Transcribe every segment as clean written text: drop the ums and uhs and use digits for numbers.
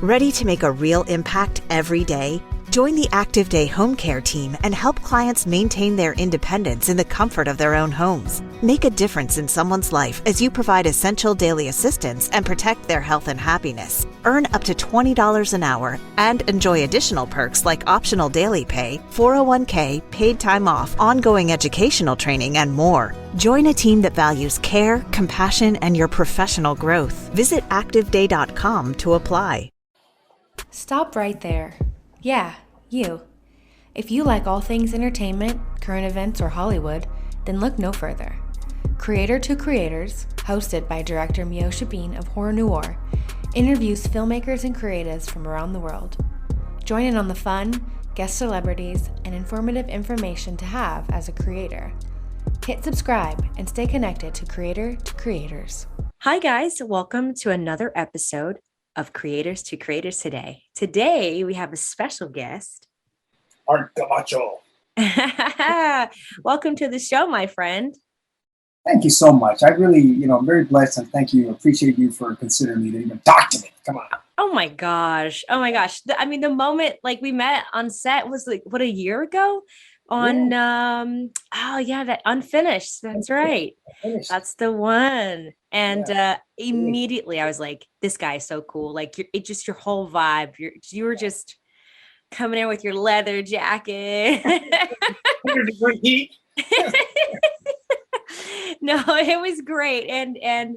Ready to make a real impact every day? Join the Active Day Home Care team and help clients maintain their independence in the comfort of their own homes. Make a difference in someone's life as you provide essential daily assistance and protect their health and happiness. Earn up to $20 an hour and enjoy additional perks like optional daily pay, 401k, paid time off, ongoing educational training, and more. Join a team that values care, compassion, and your professional growth. Visit activeday.com to apply. Stop right there. Yeah, you. If you like all things entertainment, current events, or Hollywood, then look no further. Creator to Creators, hosted by director Meosha of Horror Noir, interviews filmmakers and creatives from around the world. Join in on the fun, guest celebrities, and informative information to have as a creator. Hit subscribe and stay connected to Creator to Creators. Hi guys, welcome to another episode of Creators to Creators today. Today we have a special guest. Art Camacho. Welcome to the show, my friend. Thank you so much. I really, I'm very blessed and thank you. Appreciate you for considering me to even talk to me. Come on. Oh my gosh. The moment like we met on set was like, what, a year ago? That Unfinished. That's right. That's the one. And immediately I was like, this guy is so cool. Like your whole vibe. You were just coming in with your leather jacket. No, it was great. And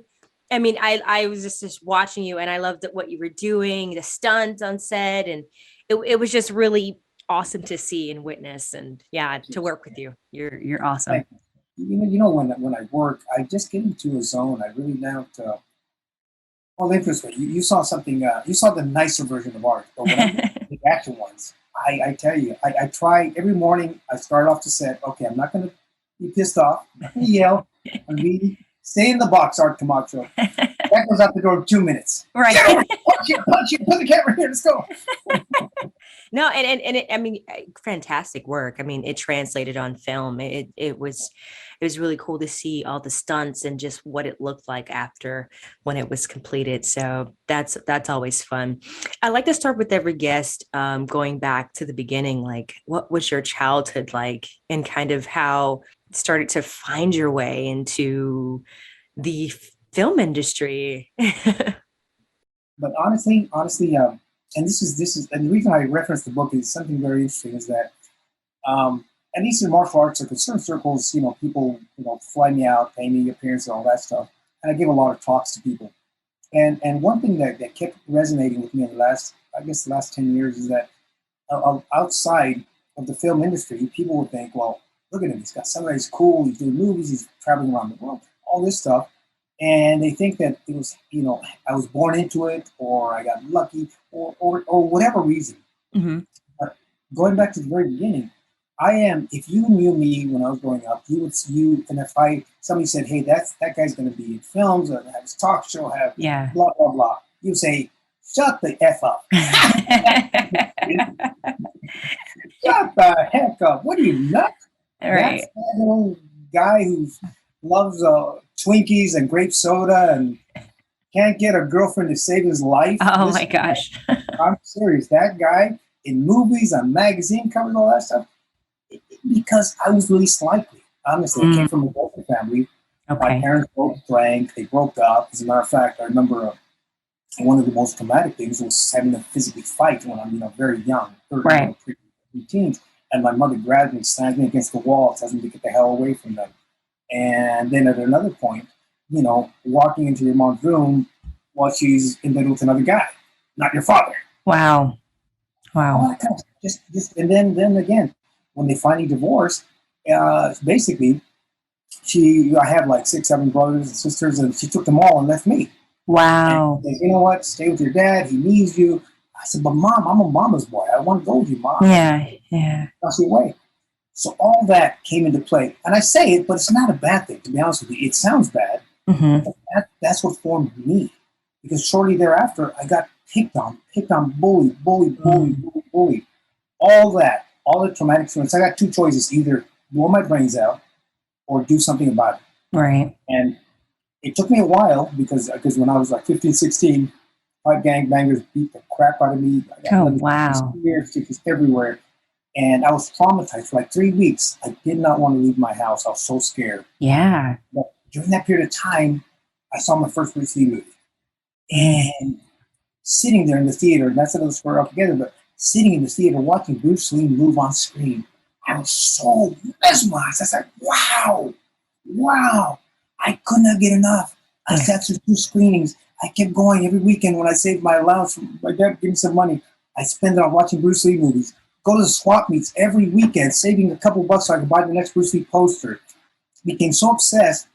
I mean, I was just watching you and I loved what you were doing, the stunts on set. And it was just really awesome to see and witness, and to work with you. You're awesome. When I work, I just get into a zone. I really don't. Interesting. You saw something. You saw the nicer version of art, but when I the action ones, I tell you, I try every morning. I start off the set. Okay, I'm not going to be pissed off. I'm not going to yell. I'm really stay in the box, Art Camacho. That goes out the door in 2 minutes. Right. Punch it, put the camera here. Let's go. No, and it, I mean, fantastic work. I mean, it translated on film. It was really cool to see all the stunts and just what it looked like after when it was completed. So that's always fun. I like to start with every guest, going back to the beginning. Like, what was your childhood like, and kind of how you started to find your way into the film industry? But honestly, and this is, and the reason I reference the book is something very interesting is that, at least in martial arts or certain circles, people, fly me out, pay me appearance and all that stuff. And I give a lot of talks to people. And one thing that kept resonating with me in the last 10 years is that outside of the film industry, people would think, well, look at him, he's got somebody's cool, he's doing movies, he's traveling around the world, all this stuff. And they think that it was, I was born into it, or I got lucky, or whatever reason. Mm-hmm. But going back to the very beginning, if you knew me when I was growing up, and if somebody said, hey, that guy's going to be in films, or have his talk show, have blah, blah, blah, you'd say, shut the F up. Shut the heck up. What are you, nuts? Right. That's that little guy who loves Twinkies and grape soda and can't get a girlfriend to save his life. Oh my gosh. I'm serious. That guy in movies, on magazine covers, all that stuff, because I was least likely. Honestly, I came from a broken family. Okay. My parents both drank. They broke up. As a matter of fact, I remember one of the most traumatic things was having to physically fight when I'm very young, pre-teens. And my mother grabbed me, slammed me against the wall, tells me to get the hell away from them. And then at another point, walking into your mom's room while she's in bed with another guy, not your father. Wow. All that kind of stuff. Just and then again, when they finally divorced, basically, I had like 6, 7 brothers and sisters, and she took them all and left me. Wow. And said, you know what? Stay with your dad. He needs you. I said, but Mom, I'm a mama's boy. I want to go with you, Mom. Yeah. That's your way. So all that came into play. And I say it, but it's not a bad thing, to be honest with you. It sounds bad. Mm-hmm. But that's what formed me. Because shortly thereafter, I got picked on, bullied. All the traumatic experience. I got 2 choices: either blow my brains out or do something about it. Right. And it took me a while because when I was like 15, 16, 5 gangbangers beat the crap out of me. I got Oh, another wow. stitches everywhere. And I was traumatized for like 3 weeks. I did not want to leave my house. I was so scared. Yeah. But during that period of time, I saw my first Bruce Lee movie. And sitting there in the theater, and that's another story altogether, but sitting in the theater watching Bruce Lee move on screen, I was so mesmerized. I said, wow. I could not get enough. I sat through 2 screenings. I kept going every weekend when I saved my allowance from my dad gave me some money. I spend it on watching Bruce Lee movies. Go to the swap meets every weekend, saving a couple bucks so I could buy the next Bruce Lee poster. Became so obsessed.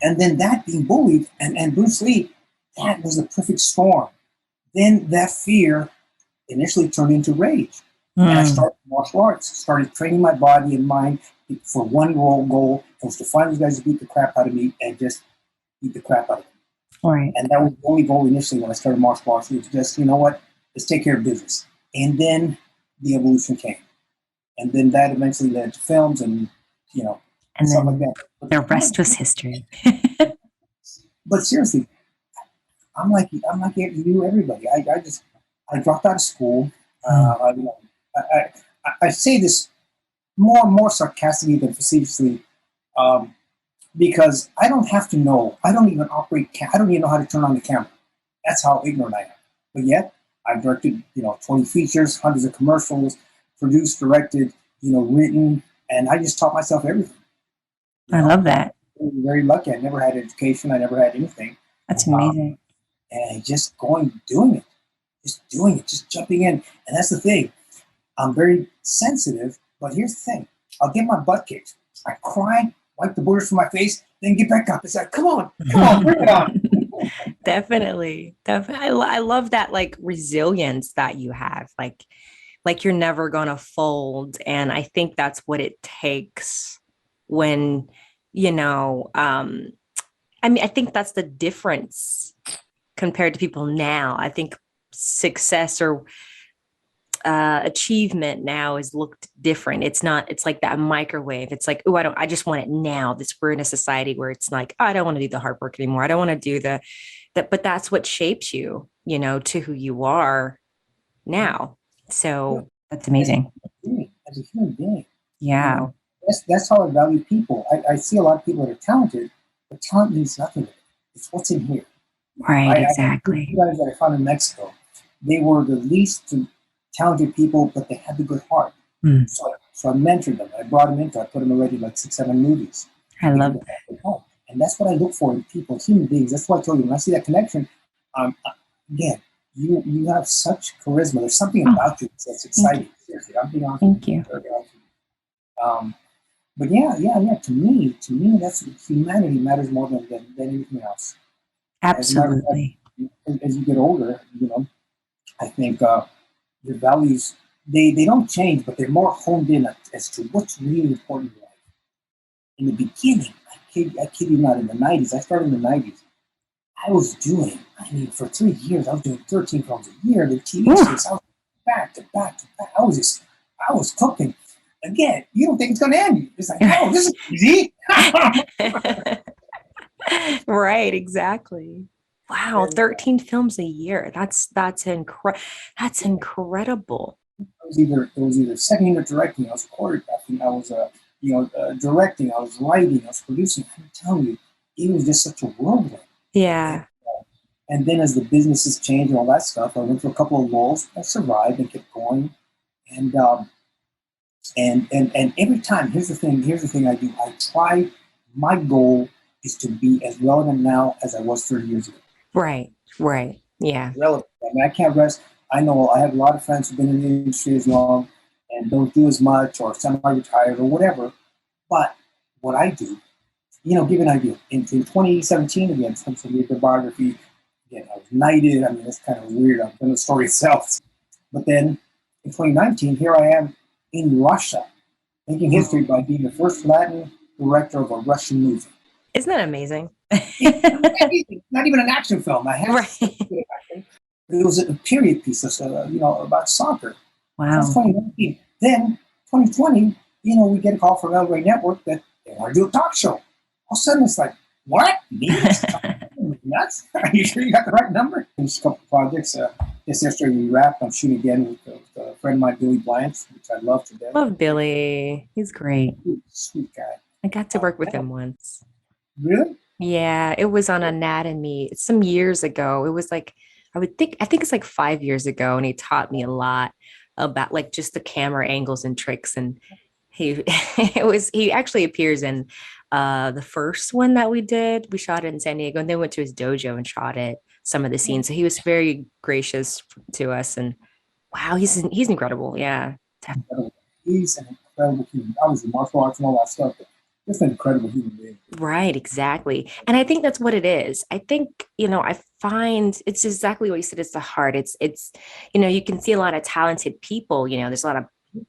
And then that being bullied and Bruce Lee, that was the perfect storm. Then that fear initially turned into rage. And I started martial arts, started training my body and mind for one goal. It was to find these guys to beat the crap out of me and just beat the crap out of them. Right. And that was the only goal initially when I started martial arts. It was just, you know what, let's take care of business. And then the evolution came. And then that eventually led to films and, And stuff then like that. But the rest was history. But seriously, I'm like you, everybody. I dropped out of school. I say this more and more sarcastically than facetiously, because I don't have to know. I don't even operate. I don't even know how to turn on the camera. That's how ignorant I am. But yet, I've directed 20 features, hundreds of commercials, produced, directed, written, and I just taught myself everything. I love that. I was very lucky. I never had education. I never had anything. That's amazing. And just doing it, just jumping in. And that's the thing. I'm very sensitive, but here's the thing. I'll get my butt kicked. I cry, wipe the boogers from my face, then get back up. It's like, come on, bring it on. Definitely. I love that like resilience that you have. Like you're never gonna fold. And I think that's what it takes when, I think that's the difference compared to people now. I think success or achievement now is looked different. It's like that microwave. It's like, I just want it now. We're in a society where it's like, I don't want to do the hard work anymore. I don't want to do but that's what shapes you, to who you are now. So That's amazing. As a human being. Yeah. That's how I value people. I see a lot of people that are talented, but talent means nothing. It's what's in here. Right, exactly. The guys that I found in Mexico, they were the least talented people, but they had the good heart. So I mentored them. I brought them into. I put them already like 6-7 movies. I love that. And that's what I look for in people, human beings. That's why I told you when I see that connection. Again, you have such charisma. There's something about you that's exciting. Seriously, I'm being honest. Thank you. But yeah. To me, that's humanity matters more than anything else. Absolutely. As you get older, I think your values they don't change, but they're more honed in as to what's really important in life. In the beginning, I kid you not, in the 90s, I started in the 90s. I was doing, for 3 years, I was doing 13 films a year. The TV series, I was back to back to back. I was cooking. Again, you don't think it's going to end. It's like, oh, this is easy. Right, exactly. Wow, 13 films a year. That's incredible. It was either second unit directing, I was choreographing, I was directing, I was writing, I was producing. I'm telling you, it was just such a whirlwind. Yeah. And then as the businesses changed and all that stuff, I went through a couple of lulls. I survived and kept going. And every time, here's the thing I do. I try, my goal is to be as relevant now as I was 30 years ago. Right. Yeah. Relevant. I can't rest. I know I have a lot of friends who've been in the industry as long and don't do as much or semi-retired or whatever. But what I do, give you an idea. In 2017, again, some of the biography, again, I was knighted. That's kind of weird. I've done the story itself. But then in 2019, here I am in Russia, making history by being the first Latin director of a Russian movie. Isn't that amazing? Not even an action film. It was a period piece, about soccer. Wow. That's 2019. Then 2020, we get a call from LA Network that they want to do a talk show. All of a sudden, it's like, what? Me? nuts? Are you sure you got the right number? Just a couple of projects. Just yesterday we wrapped. I'm shooting again with a friend of mine, Billy Blanche, which I love to death. Love Billy. He's great. Sweet guy. I got to work with him once. Really? Yeah, it was on Anatomy some years ago. It was like, I think it's like 5 years ago, and he taught me a lot about like just the camera angles and tricks. And he actually appears in the first one that we did. We shot it in San Diego, and then went to his dojo and shot it, some of the scenes. So he was very gracious to us, and wow, he's incredible. Yeah. Incredible. He's an incredible human. Obviously, martial arts and all that stuff, but just an incredible human being. Right, exactly. And I think that's what it is. I think, I find it's exactly what you said. It's the heart. It's, you can see a lot of talented people, there's a lot of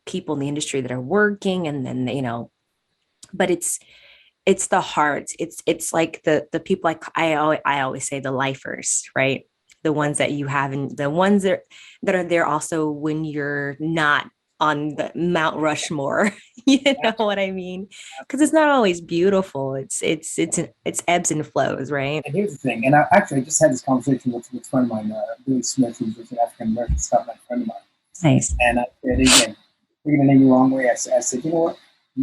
people in the industry that are working, and then, but it's the heart. It's like the people, like I always say, the lifers, right? The ones that you have, and the ones that are there also when you're not on the Mount Rushmore. You know what I mean? Because it's not always beautiful. It's ebbs and flows, right? And here's the thing, and I just had this conversation with a friend of mine, Billy Smith, who's an African American Scotland friend of mine. Nice. And I said, again, you're gonna name me the wrong way. I said, you know what?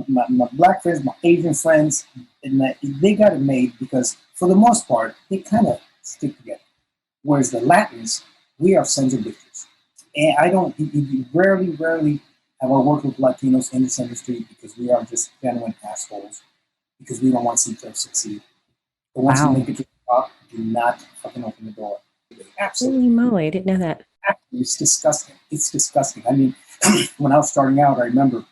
My black friends, my Asian friends, and they got it made because for the most part, they kind of stick together. Whereas the Latins, we are sons of bitches. And I don't, rarely have I worked with Latinos in this industry because we are just genuine assholes, because we don't want to see each other succeed. But once you make it to the top, do not fucking open the door. Absolutely. Holy moly, I didn't know that. It's disgusting. It's disgusting. I mean, when I was starting out, I remember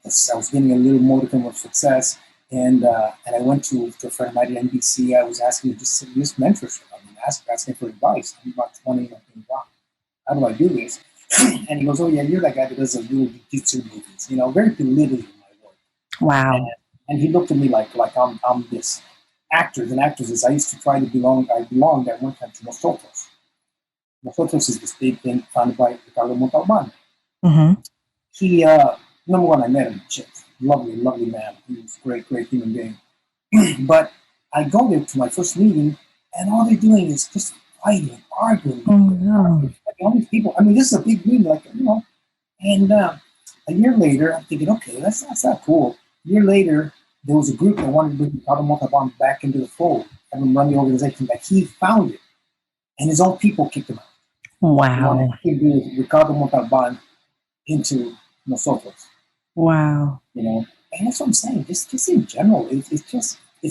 I was getting a little modicum of success, and I went to a friend of mine at NBC. I was asking him just mentorship. I mean, asking for advice. I'm about 20, and I'm thinking, wow, how do I do this? And he goes, oh yeah, you're that guy that does those little jiu-jitsu movies, very belittling my work. Wow. And he looked at me like I'm this. Actors and actresses, I used to try to belong. I belonged at one time to Nosotros. Nosotros is this big thing founded by Ricardo Montalban. Mm-hmm. He, number one, I met him, lovely man. He was a great human being. But I go there to my first meeting, and all they're doing is just fighting, arguing. Oh, no. All these people. I mean, this is a big meeting, And a year later, I'm thinking, okay, that's not cool. A year later, there was a group that wanted to bring Ricardo Montalban back into the fold, have him run the organization that he founded, and his own people kicked him out. Wow. He wanted Ricardo Montalban into Nosotros. Wow. And that's what I'm saying. Just in general, it's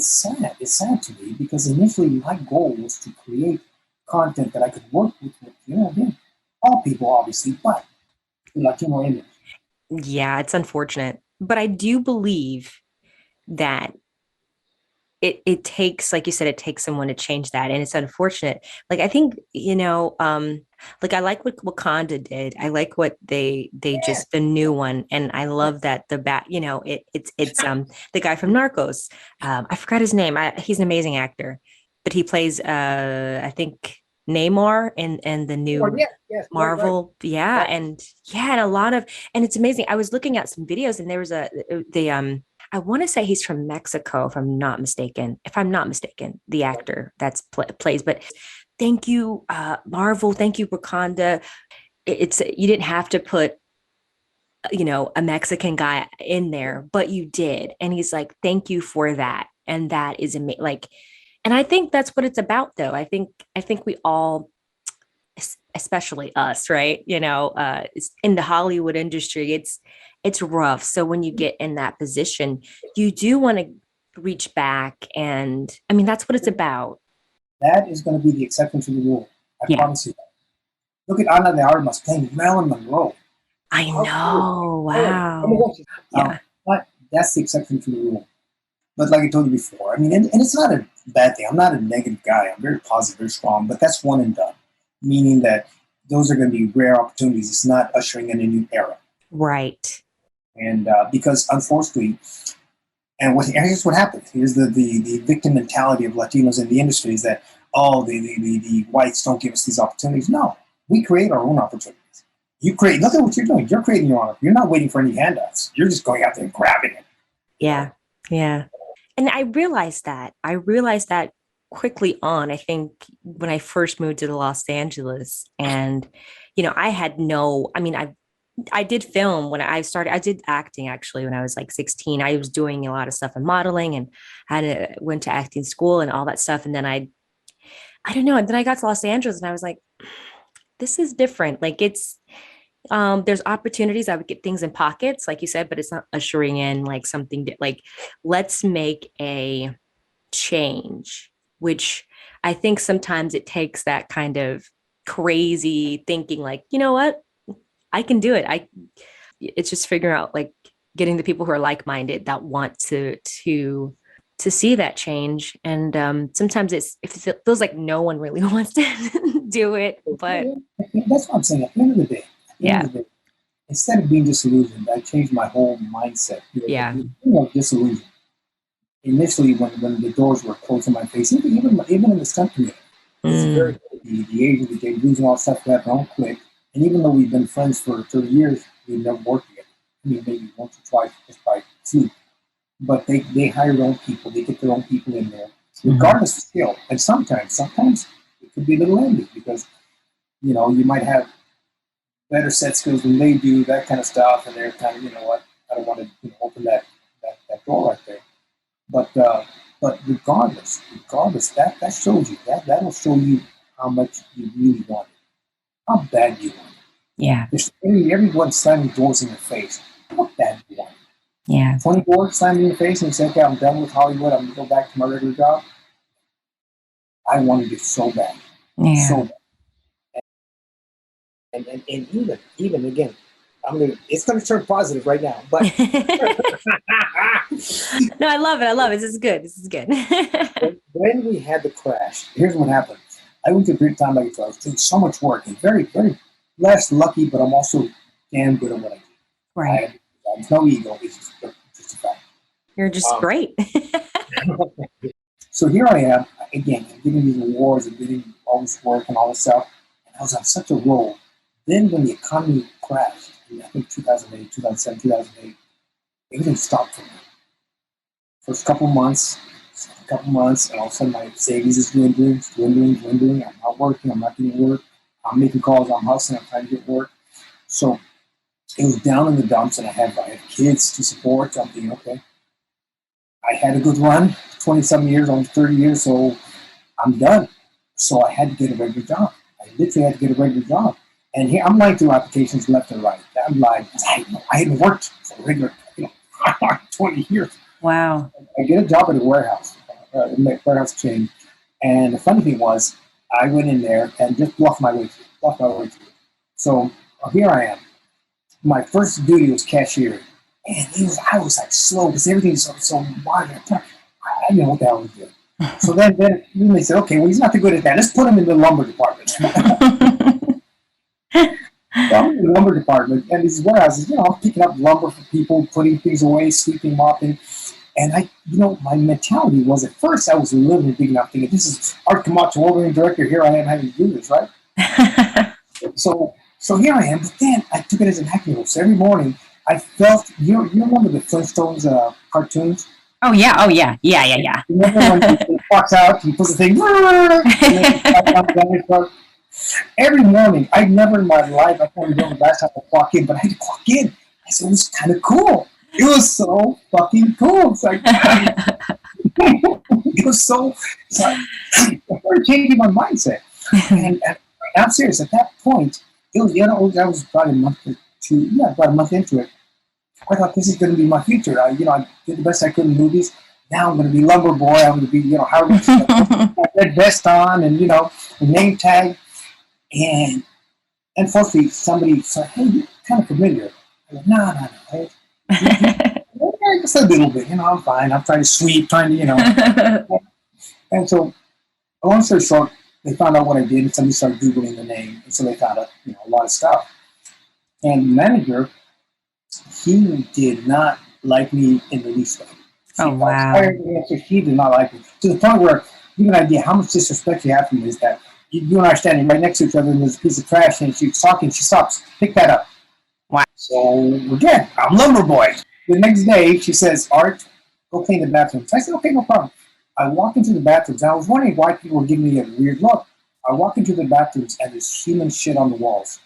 sad. It's sad to me because initially my goal was to create content that I could work with again, all people obviously, but the Latino image. Yeah, it's unfortunate, but I do believe that it takes, like you said, it takes someone to change that, and it's unfortunate. Like I think like I like what Wakanda did. I like what they just the new one, and I love that the it's the guy from Narcos. I forgot his name. He's an amazing actor, but he plays I think Namor in the new Marvel. Right. Yeah, right. And a lot of, and it's amazing. I was looking at some videos, and there was I want to say he's from Mexico, if I'm not mistaken, the actor that's plays, but thank you, Marvel. Thank you, Wakanda. You didn't have to put, a Mexican guy in there, but you did. And he's like, thank you for that. And that is amazing. Like, and I think that's what it's about, though. I think we all, especially us, right? In the Hollywood industry, it's rough. So when you get in that position, you do want to reach back. And I mean, that's what it's about. That is going to be the exception to the rule. I promise you that. Look at Ana de Armas playing Marilyn Monroe. I know. Wow. But that's the exception to the rule. But like I told you before, I mean, and it's not a bad thing. I'm not a negative guy. I'm very positive, very strong, but that's one and done. Meaning that those are going to be rare opportunities. It's not ushering in a new era. Right. And because unfortunately, and here's what happens. Here's the victim mentality of Latinos in the industry is that, the whites don't give us these opportunities. No, we create our own opportunities. Look at what you're doing. You're creating your own. You're not waiting for any handouts. You're just going out there and grabbing it. Yeah. Yeah. And I realized that quickly on, I think when I first moved to Los Angeles and, I had I mean, I did film when I did acting actually when I was like 16. I was doing a lot of stuff in modeling and went to acting school and all that stuff. And then I don't know. And then I got to Los Angeles and I was like, this is different. Like there's opportunities. I would get things in pockets, like you said, but it's not ushering in like something like, let's make a change, which I think sometimes it takes that kind of crazy thinking, like, you know what? I can do it. It's just figuring out like getting the people who are like-minded that want to see that change. And sometimes it feels like no one really wants to do it, but That's what I'm saying. At the end of the day, yeah, instead of being disillusioned, I changed my whole mindset. yeah. Disillusioned. Initially, when the doors were closed in my face, even in the stunt community, it's very the age of the losing all stuff that don't click. And even though we've been friends for 30 years, we've never worked together. I mean, maybe once or twice just by fluke. But they hire their own people. They get their own people in there, regardless of skill. And sometimes it could be a little envy because you might have better set skills than they do, that kind of stuff, and they're kind of what, I don't want to open that door right there. But regardless, that shows you that'll show you how much you really want it, how bad you want it. Yeah. There's everyone slamming doors in your face. How bad you want it. Yeah. 20 doors slammed in your face and you say, okay, I'm done with Hollywood. I'm gonna go back to my regular job. I wanted it so bad, Yeah. so bad. And even again, it's gonna turn positive right now. But No, I love it. This is good. when we had the crash, here's what happened. I went to a great time. Like I was doing so much work and very, very less lucky, but I'm also damn good at what I do. Right. There's no ego. It's just a fact. You're just great. So here I am again. I'm getting these awards and getting all this work and all this stuff. And I was on such a roll. Then when the economy crashed, in I think 2008, 2007, 2008, everything stopped for me. First couple months, and all of a sudden my savings is dwindling. I'm not working. I'm not getting work. I'm making calls. I'm hustling. I'm trying to get work. So it was down in the dumps, and I had kids to support. So I'm thinking, okay, I had a good run, 20-some years, almost 30 years, so I'm done. So I had to get a regular job. I literally had to get a regular job. And here I'm lying through applications left and right. I'm lying. I hadn't worked for a regular, 20 years. Wow. I get a job at a warehouse chain. And the funny thing was, I went in there and just bluffed my way through. So here I am. My first duty was cashier. And I was like slow because everything's so wide. I didn't know what the hell I was doing. So then they said, okay, well, he's not too good at that. Let's put him in the lumber department. So I'm in the lumber department, and these warehouses, I'm picking up lumber for people, putting things away, sweeping, mopping. And my mentality was, at first I was a little bit big enough thinking, this is Art Camacho, overhead director, here I am having to do this, right? So here I am, but then I took it as an acting role. So every morning I felt, you remember the Flintstones cartoons? Oh yeah. Yeah. You remember when he walks out, he puts the thing, every morning, I'd never in my life, I can't remember the last time I clock in, but I had to clock in. I said, it was kind of cool. It was so fucking cool. It's like, it was so, I started changing my mindset. And I'm serious, at that point, it was, that was probably a month or two, about a month into it. I thought this is going to be my future. I did the best I could in movies. Now I'm going to be lumber boy. I'm going to be, Howard, red vest on and, a name tag. And unfortunately, somebody said, hey, you're kind of familiar. I go, no. Just a little bit, I'm fine. I'm trying to sweep, And so, long story short, they found out what I did, and somebody started Googling the name. And so they found out, a lot of stuff. And the manager, he did not like me in the least way. Oh, wow. He did not like me. To the point where, you have an idea how much disrespect you have for me is that you and I are standing right next to each other, and there's a piece of trash, and she's talking, she stops, pick that up. Wow. So, again, I'm lumber boy. The next day, she says, Art, go clean the bathroom. So I said, okay, no problem. I walk into the bathrooms, and I was wondering why people were giving me a weird look. I walk into the bathrooms, and there's human shit on the walls.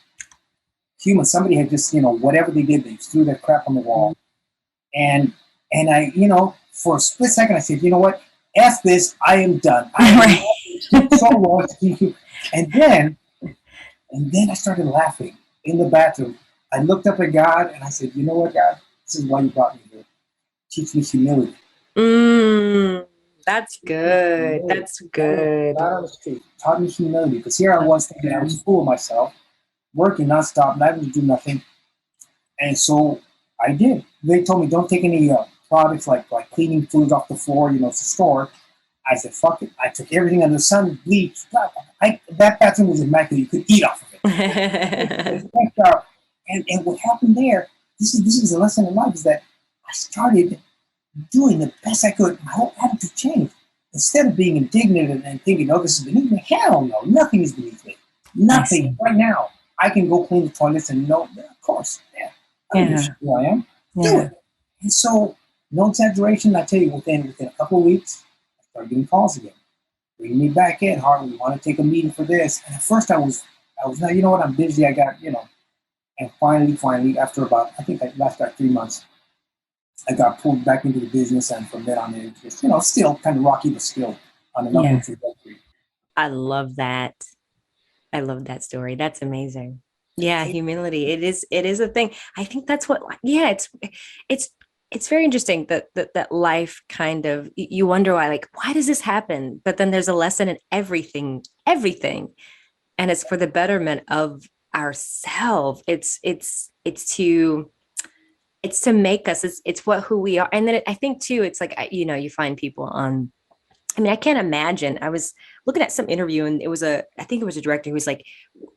Human, somebody had just, whatever they did, they threw that crap on the wall. And I, for a split second, I said, you know what? F this, I am done. I am so lost. And then I started laughing in the bathroom. I looked up at God and I said, you know what, God? This is why you brought me here. Teach me humility. That's good. That's good. God on the street taught me humility, because here I was thinking I was full of myself, working nonstop, not able to do nothing. And so I did. They told me don't take any products like cleaning fluids off the floor, it's a store. I said, fuck it. I took everything under the sun, bleach. That bathroom was immaculate. You could eat off of it. And what happened there, this is a lesson in life, is that I started doing the best I could. My whole attitude changed. Instead of being indignant and thinking, oh, this is beneath me, hell no, nothing is beneath me. Nothing. Right now, I can go clean the toilets and know, of course, I don't know who I am. Do it. And so, no exaggeration, I tell you, within a couple of weeks, I started getting calls again. Bring me back in, Harvey, we want to take a meeting for this. And at first I was now, you know what, I'm busy, I got, and finally, after about, I think I left about 3 months, I got pulled back into the business, and from then on, it was just, still kind of rocky, but still on an upward trajectory. I love that. I love that story. That's amazing. Yeah, humility. It is a thing. I think that's what, it's very interesting that life kind of, you wonder why does this happen? But then there's a lesson in everything. And it's for the betterment of ourselves. It's to make us, it's who we are. And then I think too, it's like, you find people on, I can't imagine. I was looking at some interview, and I think it was a director who was like,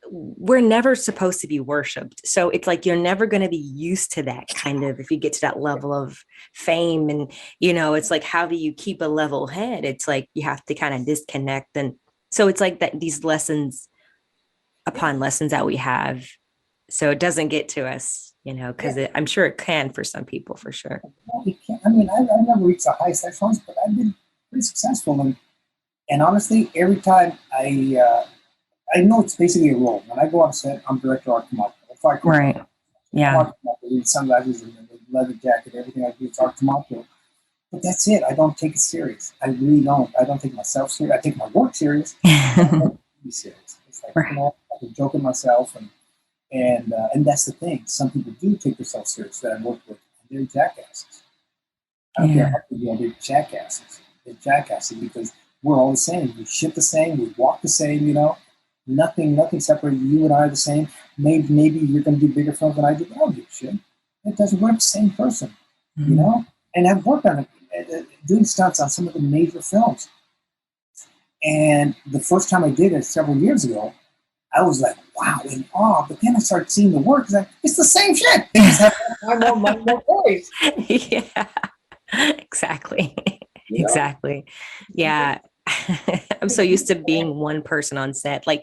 we're never supposed to be worshipped. So it's like, you're never going to be used to that kind of, if you get to that level of fame, and, it's like, how do you keep a level head? It's like, you have to kind of disconnect. And so it's like that, these lessons upon lessons that we have. So it doesn't get to us, because I'm sure it can for some people, for sure. Well, it can. I never reached the highest echelons, but I've been pretty successful. And honestly, every time I know it's basically a role. When I go on set, I'm director Art Camacho. Right. Yeah. Sunglasses and the leather jacket, everything I do, it's Art Camacho. But that's it. I don't take it serious. I really don't. I don't take myself serious. I take my work serious. I don't be serious. It's like, I can joke at myself, and that's the thing. Some people do take themselves serious that I work with, and they're jackasses. I don't care how people are, they're jackasses. They're jackasses because we're all the same. We shit the same. We walk the same. Nothing separates you and I the same. Maybe you're going to do bigger films than I do, but I don't give a shit. It doesn't. We're the same person, And I've worked on doing stunts on some of the major films. And the first time I did it several years ago, I was like, wow, in awe. But then I started seeing the work. It's the same shit. They just have more voice. Yeah, exactly. Exactly. Yeah. I'm so used to being one person on set, where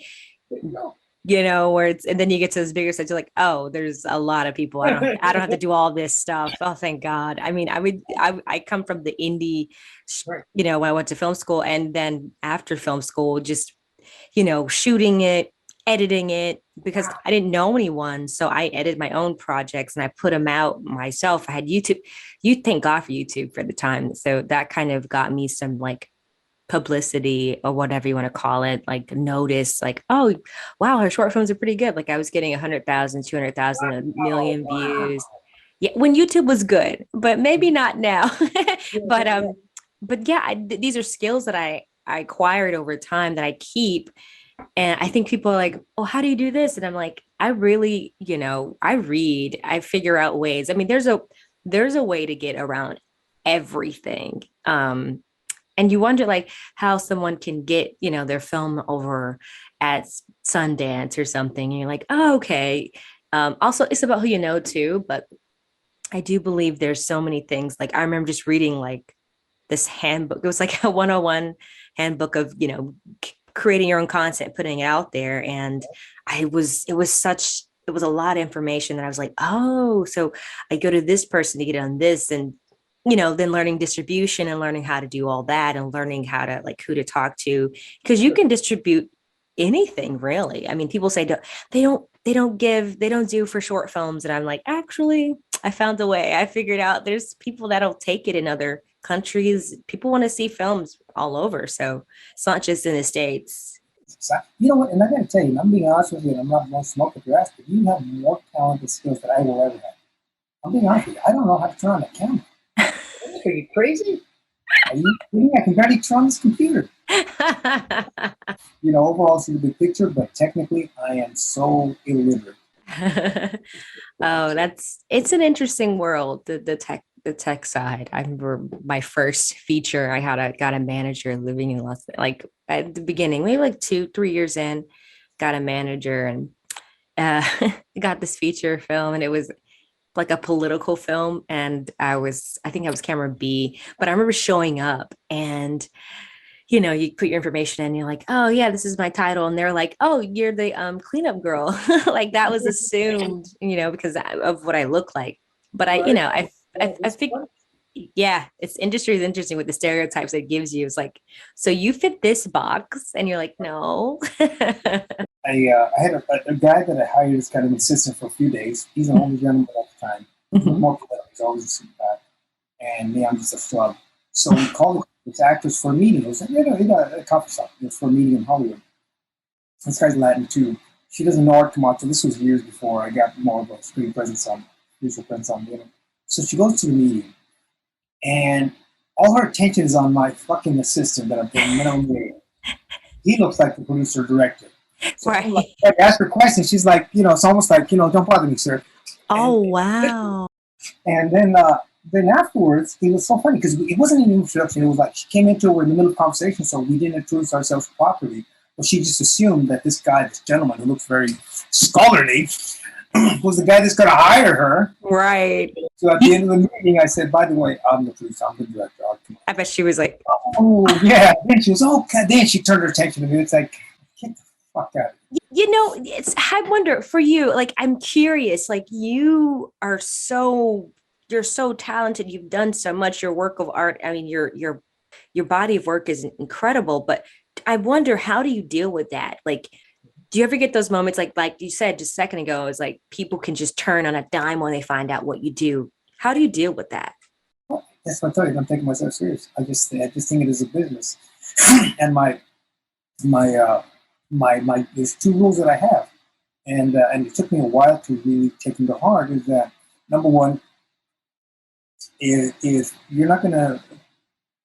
and then you get to this bigger set, you're like, oh, there's a lot of people. I don't have to do all this stuff. Oh, thank God. I come from the indie, when I went to film school, and then after film school, just, shooting it, editing it, because I didn't know anyone. So I edited my own projects and I put them out myself. I had YouTube. Thank God for YouTube for the time. So that kind of got me some publicity, or whatever you want to call it, notice, oh, wow, her short films are pretty good. I was getting 100,000, 200,000, a million views. Yeah, when YouTube was good, but maybe not now. But yeah, these are skills that I acquired over time that I keep. And I think people are like, oh, how do you do this? And I'm like, I really, I read, I figure out ways. There's a way to get around everything. And you wonder how someone can get, their film over at Sundance or something. And you're like, oh, okay. Also, it's about who you know too. But I do believe there's so many things. I remember just reading this handbook. It was a 101 handbook of, creating your own content, putting it out there. And it was a lot of information that I was like, oh, so I go to this person to get on this. And then learning distribution and learning how to do all that and learning how to like who to talk to, because you can distribute anything really. I mean, people say they don't do for short films. And I'm like, actually, I found a way. I figured out there's people that'll take it in other countries. People want to see films all over. So it's not just in the States. You know what? And I got to tell you, I'm being honest with you, and I'm not going to smoke up your ass, but you have more talent and skills than I will ever have. I'm being honest with you. I don't know how to turn on the camera. Are you crazy? Are you kidding? I can barely turn on this computer. Overall, it's a big picture, but technically, I am so illiterate. Oh, it's an interesting world, the tech side. I remember my first feature, got a manager living in like at the beginning, maybe like 2-3 years in, got a manager and got this feature film, and it was like a political film. And I think I was camera B, but I remember showing up and you put your information in, you're like, oh yeah, this is my title. And they're like, oh, you're the cleanup girl. Like that was assumed, because of what I look like. But I think, yeah, industry is interesting with the stereotypes it gives you. It's like, so you fit this box, and you're like, no. I had a guy that I hired as kind of assistant for a few days. He's an older gentleman at the time. More political. He's always a super back. And me, I'm just a schlub. So we called this actress for a meeting. It was like, a coffee shop. It was for a meeting in Hollywood. This guy's Latin too. She doesn't know art Camacho. This was years before I got more of a screen presence on, visual presence on the. So she goes to the meeting, and all her attention is on my fucking assistant that I'm paying minimum wage. He looks like the producer director. So right. Like, I ask her questions. She's like, it's almost like, don't bother me, sir. Oh, wow. And then afterwards, it was so funny because it wasn't an introduction. It was like she came into it, we're in the middle of conversation, so we didn't introduce ourselves properly. But she just assumed that this guy, this gentleman who looks very scholarly, was the guy that's going to hire her. Right. So at the end of the meeting, I said, by the way, I'm the producer, I'm the director. I bet she was like, oh, yeah. Then she was, okay. Then she turned her attention to me. It's like, get the fuck out of here. I wonder for you, like, I'm curious, like you're so talented. You've done so much, your work of art. I mean, your body of work is incredible, but I wonder, how do you deal with that? Like, do you ever get those moments like you said just a second ago, it's like people can just turn on a dime when they find out what you do. How do you deal with that? Well, that's what I tell you. I'm taking myself serious. I just think it is a business. And my there's 2 rules that I have. And it took me a while to really take them to heart, is that number one, if you're not going to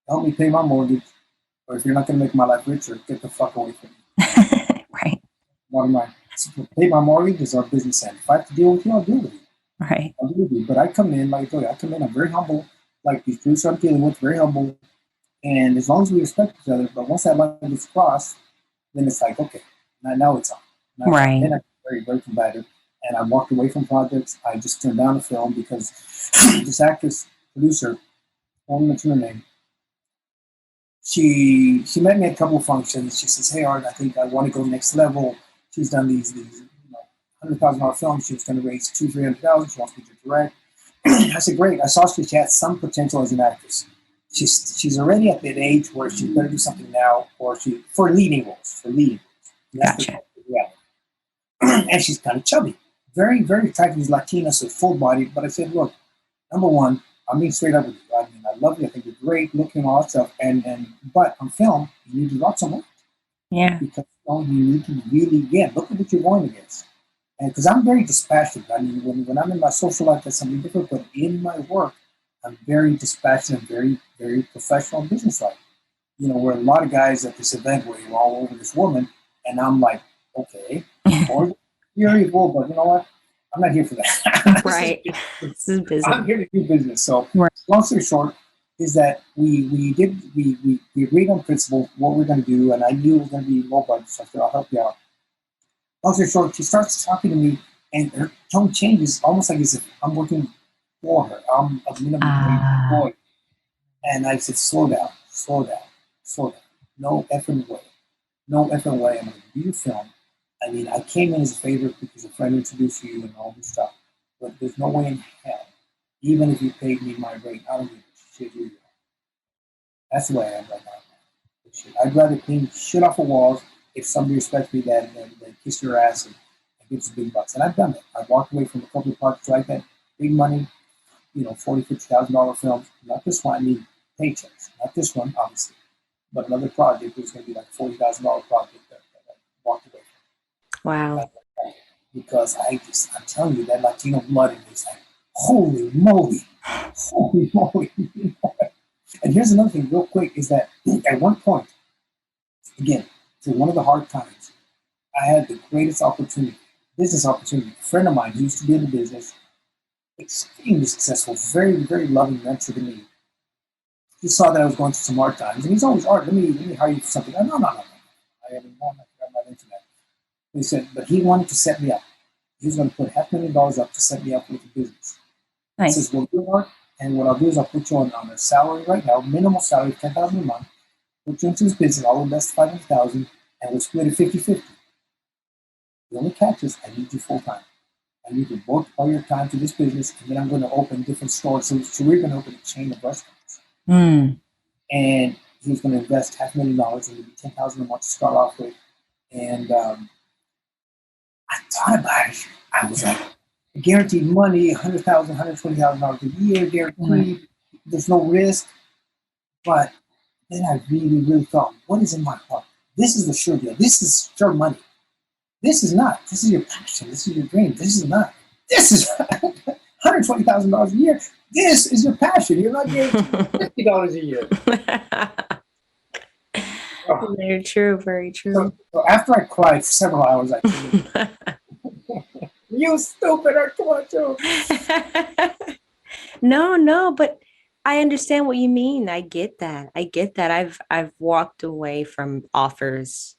help me pay my mortgage, or if you're not going to make my life richer, get the fuck away from me. Right. One of my pay my mortgage is our business end. If I have to deal with you, I'll deal with you. Right. I'll deal with you. But I come in, like I told you, I'm very humble. Like these producers I'm dealing with, very humble. And as long as we respect each other, but once that line gets crossed, then it's like, okay, now it's on. Right. Then I'm very, very combative. And I walked away from projects. I just turned down the film because this actress, producer, I won't mention her name, she met me at a couple of functions. She says, hey, Art, I think I want to go next level. She's done these $100,000 films. She was going to raise $200,000-300,000. She wants me to direct. I said, great. I saw she had some potential as an actress. She's already at that age where she's going to do something now, or for leading roles. Gotcha. And she's kind of chubby, very, very attractive. She's Latina, so full body. But I said, look, number one, I'm being straight up with you. I mean, I love you. I think you're great looking and all that stuff. But on film, you need to rock someone. Yeah. Because you need to really, look at what you're going against. And because I'm very dispassionate. I mean, when I'm in my social life, that's something different. But in my work, I'm very dispassionate, very, very professional and business-like. Where a lot of guys at this event were all over this woman, and I'm like, okay, or you're evil, but you know what? I'm not here for that. Right. This is business. I'm here to do business. So, right. Long story short, is that we agreed on principle what we're going to do, and I knew it was going to be low budget, so I said, I'll help you out. Long story short, she starts talking to me, and her tone changes, almost like as if I'm working for her. I'm a minimum employee. And I said, slow down. No effing way. I'm going to do your film. I mean, I came in as a favor because a friend introduced you and all this stuff. But there's no way in hell, even if you paid me my rate, I don't give a appreciate who you are. That's the way I am right now. I'd rather clean shit off the walls if somebody respects me than kiss your ass and give some big bucks. And I've done it. I've walked away from a couple of projects like that, big money, $40,000, $50,000 films. Not this one. I mean paychecks. Not this one, obviously, but another project was going to be like $40,000 project that I walked away from. Wow. Because I'm telling you, that Latino blood in me is like, holy moly, holy moly. And here's another thing, real quick, is that at one point, again, through one of the hard times, I had the greatest opportunity, business opportunity. A friend of mine who used to be in the business, extremely successful, very, very loving mentor to me. He saw that I was going through some hard times, and he's always, Art, let me hire you for something. No. I'm not into that. He said, but he wanted to set me up. He was going to put $500,000 up to set me up with the business. Nice. He says, well, do Art, and what I'll do is I'll put you on a salary right now, minimal salary of $10,000 a month, put you into this business, I'll invest $500,000, and we'll split it 50-50. The only catch is I need you full time. I need to devote all your time to this business, and then I'm going to open different stores. So we're going to open a chain of restaurants. Mm. And he was going to invest $500,000 and maybe $10,000 a month to start off with. And I thought about it. I was like, guaranteed money, $100,000, $120,000 a year, guaranteed. There's no risk. But then I really, really thought, what is in my heart? This is the sure deal. This is sure money. This is not. This is your passion. This is your dream. This is not. This is $120,000 a year. This is your passion. You're not getting $50 a year. Very true. Very true. So after I cried for several hours, I said, you stupid Camacho. No, but I understand what you mean. I get that. I've walked away from offers,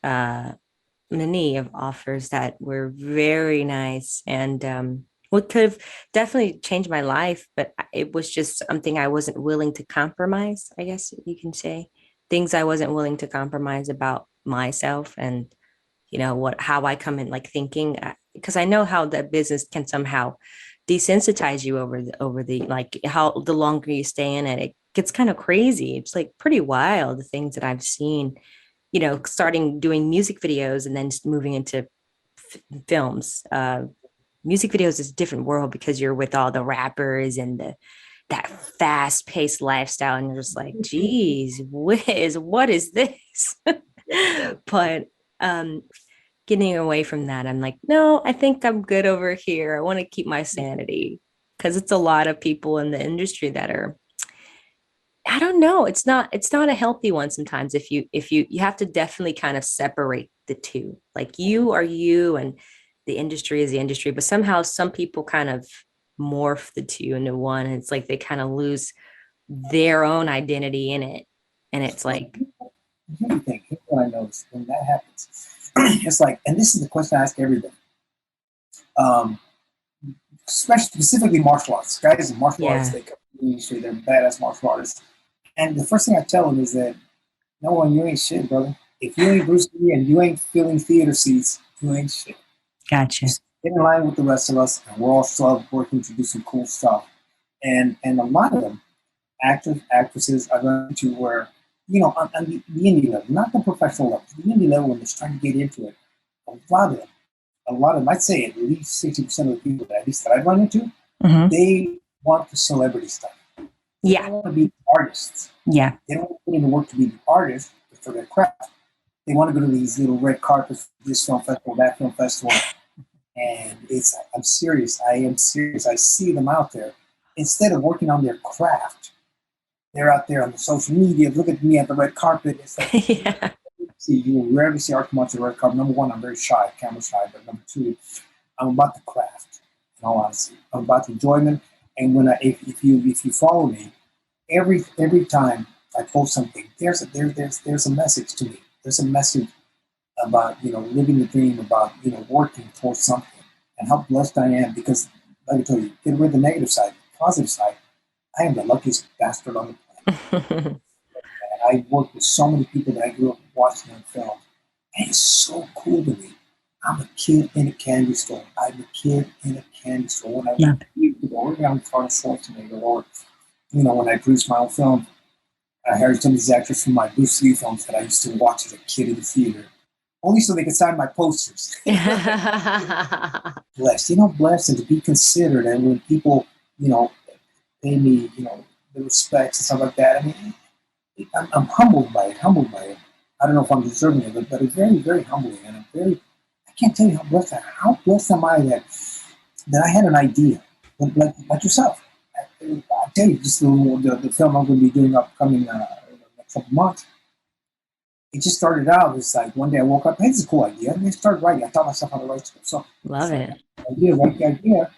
many of offers that were very nice and what could have definitely changed my life, but it was just something I wasn't willing to compromise, I guess you can say. Things I wasn't willing to compromise about myself and how I come in like thinking, because I know how that business can somehow desensitize you over the like how the longer you stay in it gets kind of crazy. It's like pretty wild, the things that I've seen, starting doing music videos and then just moving into films. Music videos is a different world because you're with all the rappers and that fast-paced lifestyle, and you're just like, geez, what is this? But getting away from that, I'm like, no, I think I'm good over here. I want to keep my sanity, because it's a lot of people in the industry that are, I don't know, it's not a healthy one sometimes. If you have to definitely kind of separate the two. Like, you are you and the industry is the industry, but somehow some people kind of morph the two into one, and it's like they kind of lose their own identity in it, and it's like, here's the thing. Here's what I noticed when that happens. It's like, and this is the question I ask everybody, specifically martial arts guys and martial artists. They come to the industry, they're badass martial artists, and the first thing I tell them is that, no one, you ain't shit, brother. If you ain't Bruce Lee and you ain't filling theater seats, you ain't shit. Gotcha. Just get in line with the rest of us, and we're all still working to do some cool stuff. And a lot of them, actors, actresses, I run into where, on the indie level, not the professional level, the indie level, when they're trying to get into it, a lot of them, I'd say at least 60% of the people that I run into, they want the celebrity stuff. They don't want to be artists. Yeah. They don't want to put in the work to be the artist for their craft. They want to go to these little red carpets, this film festival, that film festival. And I'm serious. I am serious. I see them out there. Instead of working on their craft, they're out there on the social media. Look at me at the red carpet. It's like, see, you will rarely see Art Camacho on the red carpet. Number one, I'm very shy, camera shy. But number two, I'm about the craft. In all honesty, I'm about the enjoyment. And if you follow me, every time I post something, there's a message to me. There's a message about living the dream, about working towards something, and how blessed I am, because, like I told you, get rid of the negative side, the positive side. I am the luckiest bastard on the planet. And I work with so many people that I grew up watching on film, and it's so cool to me. I'm a kid in a candy store. I'm a kid in a candy store. When I went to go around Florida Schwarzenegger, or when I produced my own film, I hired some of these actors from my Bruce Lee films that I used to watch as a kid in the theater, only so they could sign my posters. Blessed, blessed, and to be considered. And when people, pay me, the respects and stuff like that, I mean, I'm humbled by it, I don't know if I'm deserving of it, but it's very, very humbling. And I can't tell you how blessed am I that I had an idea, like yourself. I'll tell you, just the film I'm going to be doing upcoming next couple months. It just started out as like one day I woke up, hey, this is a cool idea, and I started writing. I taught myself how to write scripts. So Love it. Write the idea.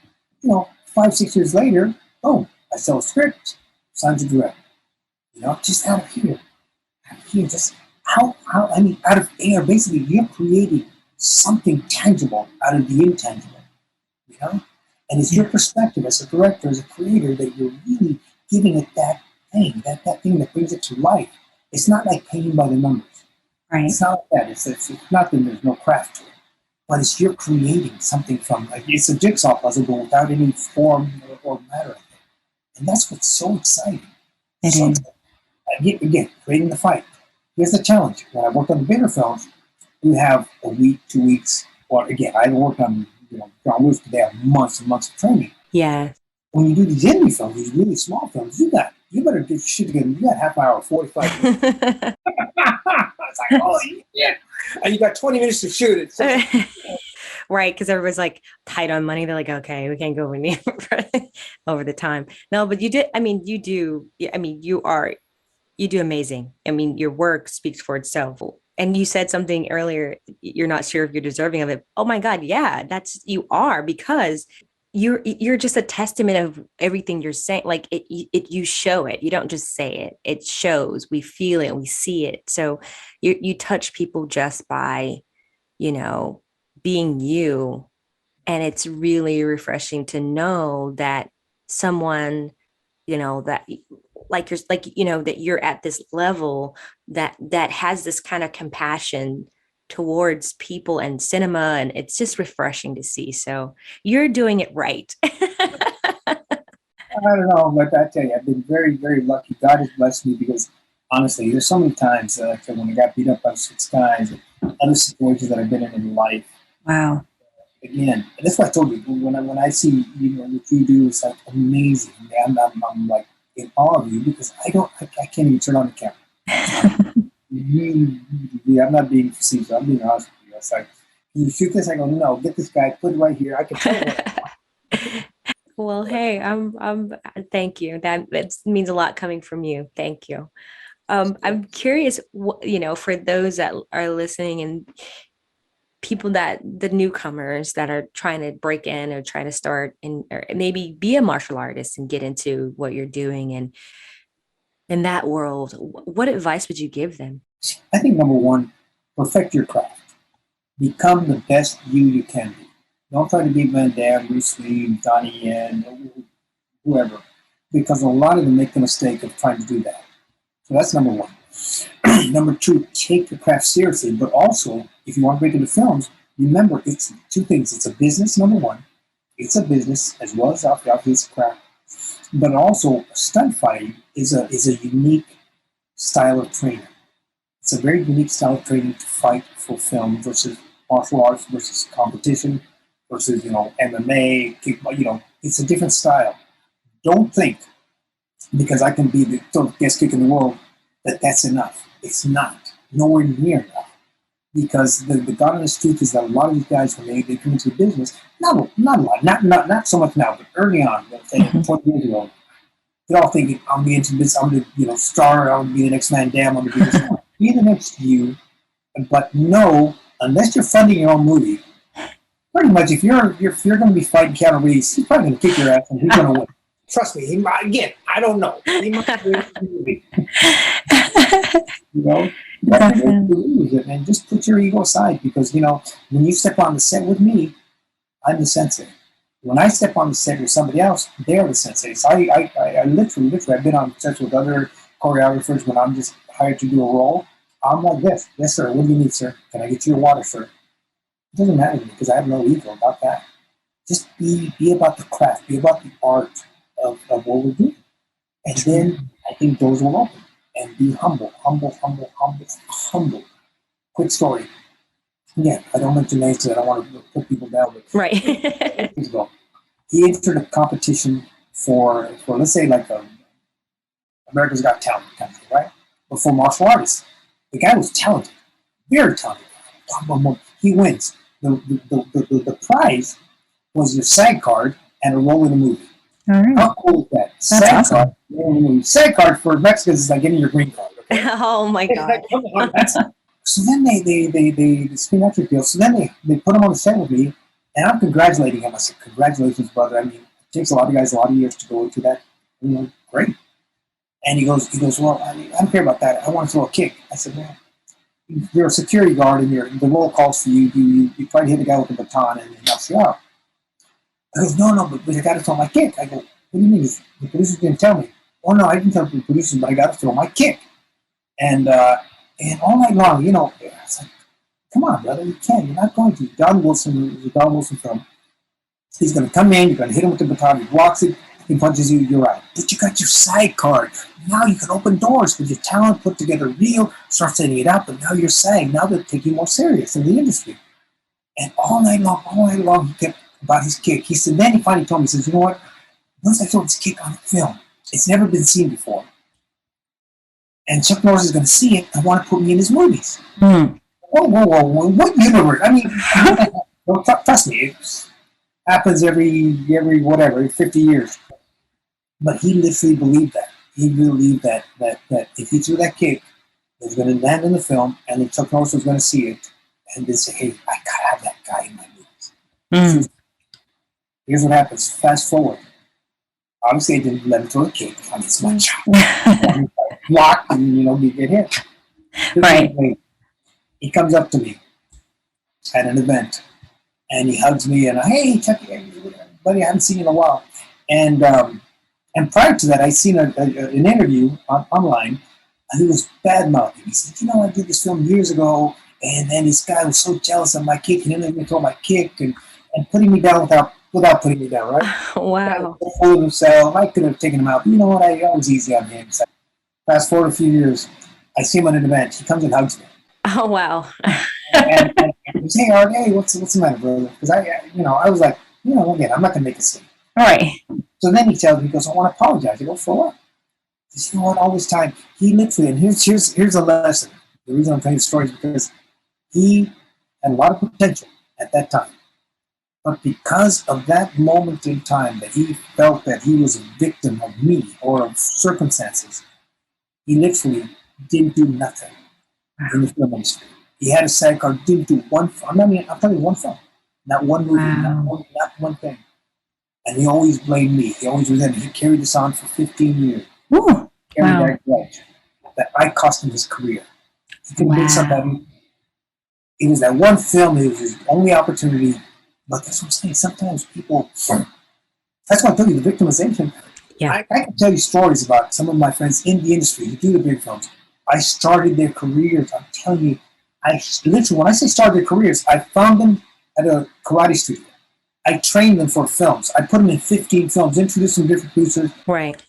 5-6 years later, boom, I sell a script, signed to direct. Just out of here, just how out of air. Basically, you're creating something tangible out of the intangible. And it's your perspective as a director, as a creator, that you're really giving it that thing, that thing that brings it to life. It's not like painting by the numbers. Right. It's not like that. It's not that there's no craft to it, but it's you're creating something from, like, it's a jigsaw puzzle, but without any form or matter of it. And that's what's so exciting. It is. Again, creating the fight. Here's the challenge. When I worked on the bigger films, we have a week, 2 weeks, or again, I worked on John Lewis, but they have months and months of training. Yeah. When you do these indie films, these really small films, you better get your shit together. You got half hour, 45 minutes. It's like, oh yeah, and you got 20 minutes to shoot it. So, Right, because everybody's like tight on money. They're like, okay, we can't go any over the time. No, but you did. I mean, you do. I mean, you do amazing. I mean, your work speaks for itself. And you said something earlier. You're not sure if you're deserving of it. Oh my God, yeah, you are, because you're just a testament of everything you're saying. Like you show it. You don't just say it. It shows. We feel it. We see it. So you touch people just by, being you. And it's really refreshing to know that someone, that that you're at this level that has this kind of compassion towards people and cinema, and it's just refreshing to see. So you're doing it right. I don't know, but I tell you, I've been very, very lucky. God has blessed me because honestly, there's so many times when I got beat up by 6 guys and other situations that I've been in life. Wow. Again, and that's why I told you when I see what you do, it's like amazing. I'm like in awe of you because I can't even turn on the camera. I'm not being facetious. I'm being honest with you. It's like, can you shoot this? I go, no, get this guy, put it right here. I can tell you what I want. Well, hey, I'm thank you. That means a lot coming from you. Thank you. I'm curious, for those that are listening and people the newcomers that are trying to break in or trying to start or maybe be a martial artist and get into what you're doing, and in that world, what advice would you give them? I think number one, perfect your craft. Become the best you can be. Don't try to be Van Damme, Bruce Lee, Donnie Yen, whoever, because a lot of them make the mistake of trying to do that. So that's number one. Number two, take your craft seriously, but also, if you want to break into films, remember it's 2 things. It's a business, number one. It's a business as well as obviously it's a craft. But also, stunt fighting is a unique style of training. It's a very unique style of training to fight for film versus martial arts versus competition versus MMA. It's a different style. Don't think because I can be the best kick in the world that's enough. It's not. Nowhere near enough. Because the God honest truth is that a lot of these guys, when they come into the business, not a lot, not so much now, but early on, let's say 20 years ago, they're all thinking, I'm the into this, I'm the star, I'm gonna be the next Van Damme, I'm gonna be this. Be the next you, but no, unless you're funding your own movie, pretty much if you're gonna be fighting Keanu Reeves, he's probably gonna kick your ass and he's gonna win. Trust me, again, I don't know. He might win the movie. And just put your ego aside because when you step on the set with me, I'm the sensei. When I step on the set with somebody else, they're the sensei. So I literally, I've been on sets with other choreographers when I'm just hired to do a role. I'm like this. Yes, sir. What do you need, sir? Can I get you a water, sir? It doesn't matter to me because I have no ego about that. Just be about the craft. Be about the art of what we're doing. And then I think doors will open. And be humble, humble, humble, humble, humble. Quick story. Again, I don't mention names because I don't want to put people down. But Right. years ago, he entered a competition for let's say like America's Got Talent kind of thing, right? But for martial artists, the guy was talented, very talented. He wins. The prize was your SAG card and a role in a movie. All right. How cool is that? That's SAG awesome. card, role in a movie. SAG card for Mexicans is like getting your green card. Okay? Oh my God. Come on, so then they screen actor deal. So then they put him on the set with me, and I'm congratulating him. I said, "Congratulations, brother. I mean, it takes a lot of guys a lot of years to go into that. Great." And he goes, well, I don't care about that. I want to throw a kick. I said, man, you're a security guard, and the role calls for you. You try to hit the guy with the baton, and he knocks you out. He goes, no, but I got to throw my kick. I go, what do you mean? The producers didn't tell me. Oh no, I didn't tell the producers, but I got to throw my kick. And all night long, it's like, come on, brother, you can't. You're not going to. Don Wilson, the Don Wilson film. He's going to come in. You're going to hit him with the baton. He blocks it. He punches you. You're out. But you got your SAG card. Now you can open doors with your talent, put together a reel, start setting it up. But now you're SAG. Now they're taking you more serious in the industry. And all night long, he kept about his kick. He said, then he finally told me, he says, you know what? Once I throw this kick on the film, it's never been seen before. And Chuck Norris is going to see it and want to put me in his movies. Mm. Whoa, what universe? I mean, well, trust me, it happens every 50 years. But he literally believed that. He believed that if he threw that kick, it was going to land in the film, and then Chuck Norris was going to see it, and then say, hey, I got to have that guy in my movies. Mm. Here's what happens. Fast forward. Obviously, I didn't let him throw a kick. I mean, it's my job. Block and, you get hit. Right. He comes up to me at an event, and he hugs me, and hey, Chuck, buddy, I haven't seen you in a while. And prior to that, I seen an interview online, and he was bad-mouthing. He said, I did this film years ago, and then this guy was so jealous of my kick, and he didn't even throw my kick, and putting me down without putting me down, right? Wow. Fooling himself. I could have taken him out, but you know what? I was easy on him. So fast forward a few years, I see him at an event. He comes and hugs me. Oh, wow. and he says, hey, Art, hey, what's the matter, brother? Because I was like, again, I'm not going to make a scene. All right. So then he tells me, he goes, I want to apologize. I go, for what? He says, all this time, he literally, and here's a lesson. The reason I'm telling you the story is because he had a lot of potential at that time. But because of that moment in time that he felt that he was a victim of me or of circumstances, he literally didn't do nothing in the film industry. He had a SAG card, didn't do one. I'm telling you, one film, not one movie, Wow. not one thing. And he always blamed me. He always resented. He carried this on for 15 years. Ooh. Carried Wow. that grudge that I cost him his career. He convinced Wow. somebody. It was that one film. It was his only opportunity. But that's what I'm saying. Sometimes people. That's why I tell you the victimization. Yeah. I can tell you stories about some of my friends in the industry who do the big films. I started their careers. I'm telling you, I literally, when I say started their careers, I found them at a karate studio. I trained them for films. I put them in 15 films, introduced them to different producers. Right.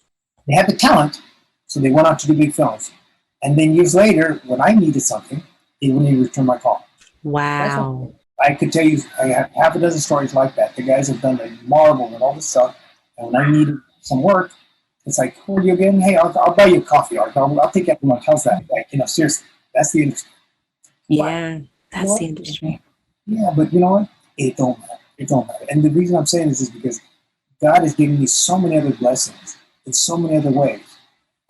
They had the talent, so they went out to do big films. And then years later, when I needed something, they wouldn't even return my call. Wow. I could tell you, I have half a dozen stories like that. The guys have done the marble and all this stuff. And when I needed some work, it's like, who are you again? Hey, I'll buy you a coffee. I'll take you out to lunch. How's that? Like, seriously, that's the industry. Yeah. That's What? the industry. Yeah, but you know what? It don't matter. It don't matter. And the reason I'm saying this is because God has given me so many other blessings in so many other ways.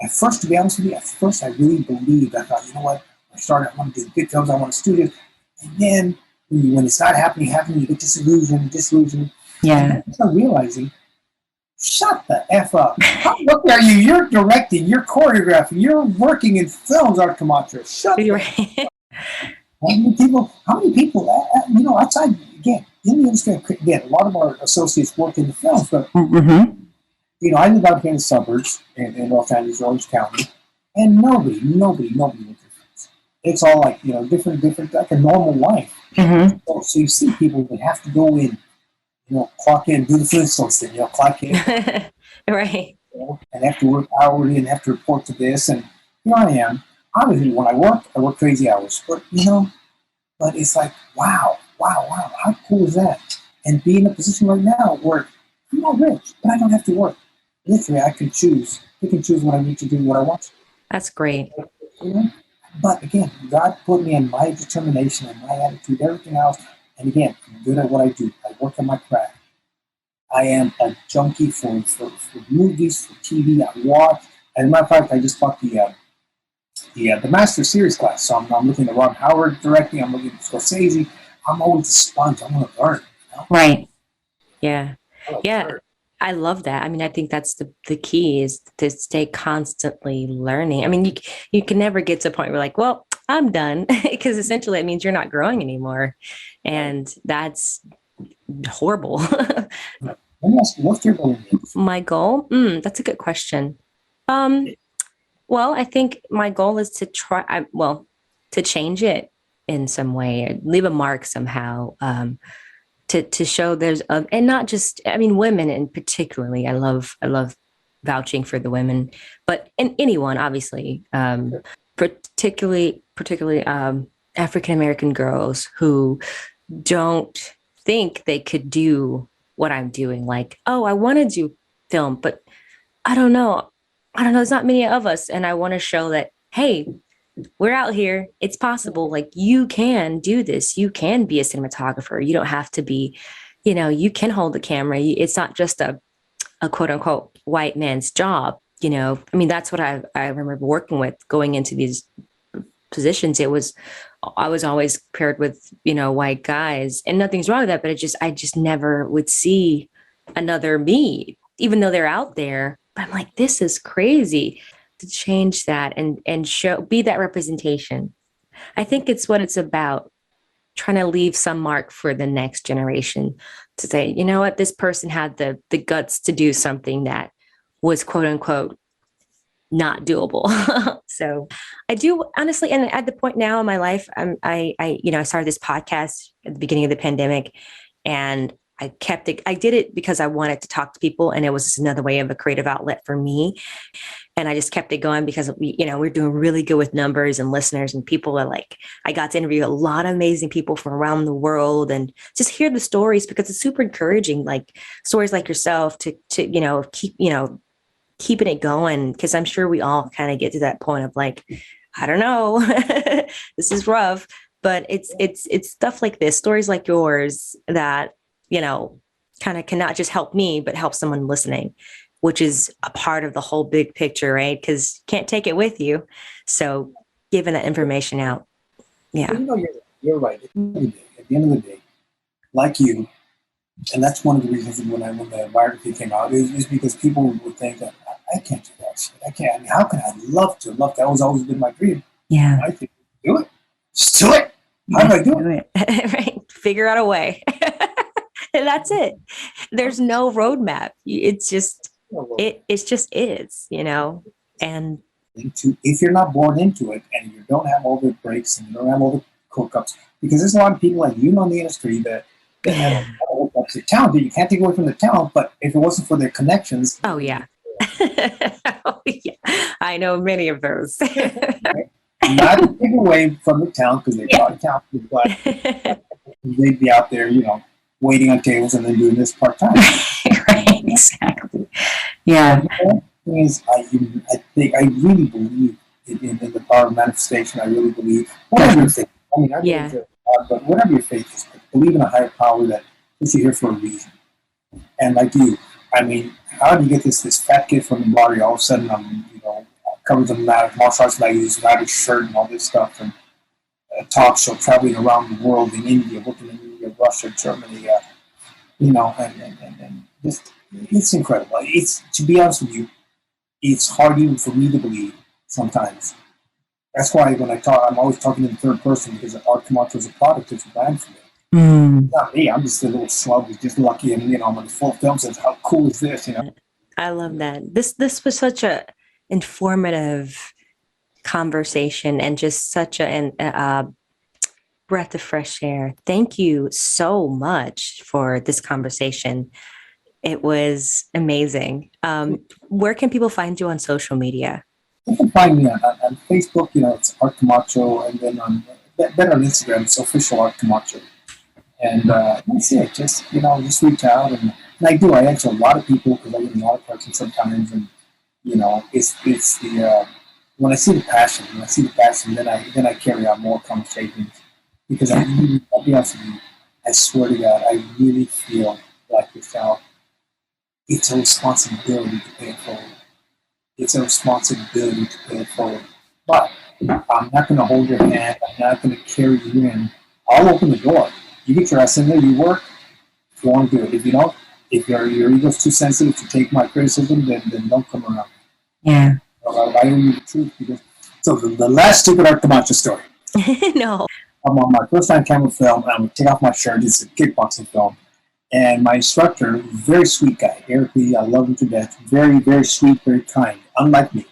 At first, to be honest with you, I really believed. I thought, you know what? I want to do big films. I want to studio. And then when it's not happening, you get disillusioned. Yeah. And I start realizing, shut the F up. How lucky are you? You're directing, you're choreographing, you're working in films, Art Camacho. Shut You're the right. How many people, outside, again, in the industry, again, a lot of our associates work in the films, but, Mm-hmm. I live out here in the suburbs in Los Angeles, Orange County, and nobody works in films. It's all like, different, like a normal life. Mm-hmm. So you see people that have to go in, clock in, do the Flintstones thing, clock in, Right. and I have to work hourly and have to report to this. And here I am. Obviously, when I work crazy hours. But, but it's like, wow, wow, wow. How cool is that? And be in a position right now where I'm not rich, but I don't have to work. Literally, I can choose. I can choose what I need to do, what I want to. That's great. You know? But again, God put me in my determination and my attitude, everything else. And again, I'm good at what I do. I work on my craft. I am a junkie for movies, for TV. I watch. As a matter of fact, I just bought the Master Series class. So I'm looking at Ron Howard directing. I'm looking at Scorsese. I'm always a sponge. I want to learn. Right. Yeah. Yeah. I love that. I mean, I think that's the key is to stay constantly learning. I mean, you can never get to a point where like, well, I'm done, because essentially it means you're not growing anymore. And that's horrible. Let me ask you, what's your goal? My goal? That's a good question. Well, I think my goal is to to change it in some way, leave a mark somehow, to show and not just, I mean, women in particularly, I love vouching for the women, but in anyone, obviously, particularly, African-American girls who don't think they could do what I'm doing. Like, oh, I want to do film, but I don't know. There's not many of us. And I want to show that, hey, we're out here. It's possible. Like, you can do this. You can be a cinematographer. You don't have to be, you can hold the camera. It's not just a quote unquote white man's job. I mean, that's what I remember working with going into these positions. I was always paired with, white guys, and nothing's wrong with that. But I just never would see another me, even though they're out there. But I'm like, this is crazy. To change that and be that representation. I think it's what it's about, trying to leave some mark for the next generation to say, you know what, this person had the guts to do something that was quote unquote not doable. So I do honestly, and at the point now in my life, I started this podcast at the beginning of the pandemic, and I kept it. I did it because I wanted to talk to people, and it was just another way of a creative outlet for me. And I just kept it going because we're doing really good with numbers and listeners, and people are like, I got to interview a lot of amazing people from around the world and just hear the stories, because it's super encouraging, like stories like yourself to keep, keeping it going. Cause I'm sure we all kind of get to that point of like, I don't know, this is rough, but it's stuff like this, stories like yours that, kind of cannot just help me, but help someone listening, which is a part of the whole big picture, right? Because you can't take it with you. So giving that information out. Yeah. Well, you're right. At the end of the day, like you, and that's one of the reasons when the biography came out, is because people would think that I can't do that shit. I can't. I mean, how can I love to? That was always been my dream. Yeah. I think, do it. Just do it. How do I do it? Right. Figure out a way. And that's it. There's no roadmap. It's just, it just is, and if you're not born into it and you don't have all the breaks and you don't have all the hookups, because there's a lot of people like in the industry that have hookups. They're talented. You can't take away from the talent, but if it wasn't for their connections. Oh, yeah. Oh, yeah. I know many of those. Right? Not to take away from the talent, because they're probably talented, but they'd be out there, waiting on tables and then doing this part-time. Right, exactly. Yeah. The thing is, I really believe in the power of manifestation. I really believe, whatever your faith, I believe in God, but whatever your faith is, believe in a higher power that puts you here for a reason. And like you, I mean, how do you get this fat kid from the Barrio, all of a sudden I'm, covered in martial arts magazines, lavish shirt and all this stuff, and a talk show, traveling around the world, in India, working in India, Russia, Germany, and just, it's incredible. To be honest with you, it's hard even for me to believe sometimes. That's why when I talk, I'm always talking in the third person, because Art Camacho is a product, it's a brand for me. It's not me. I'm just a little slug who's just lucky, and when the full film says, "How cool is this?" I love that. This was such a informative conversation, and just such a breath of fresh air. Thank you so much for this conversation. It was amazing. Where can people find you on social media? You can find me on Facebook, it's Art Camacho, and then then on Instagram, it's official Art Camacho. And that's it. Just reach out. And I answer a lot of people because I get a lot of questions sometimes. And, it's the, when I see the passion, then I carry out more conversations because I'll be honest with you, I swear to God, I really feel like yourself. It's a responsibility to pay it forward. It's a responsibility to pay it forward. But I'm not going to hold your hand. I'm not going to carry you in. I'll open the door. You get your ass in there. You work. If you want to do it. If you don't, if your ego's too sensitive to take my criticism, then don't come around. Yeah. I owe you the truth. So the last stupid Art Camacho story. No. I'm on my first time camera film. I'm going to take off my shirt. It's a kickboxing film. And my instructor, very sweet guy, Eric Lee, I love him to death. Very, very sweet, very kind, unlike me.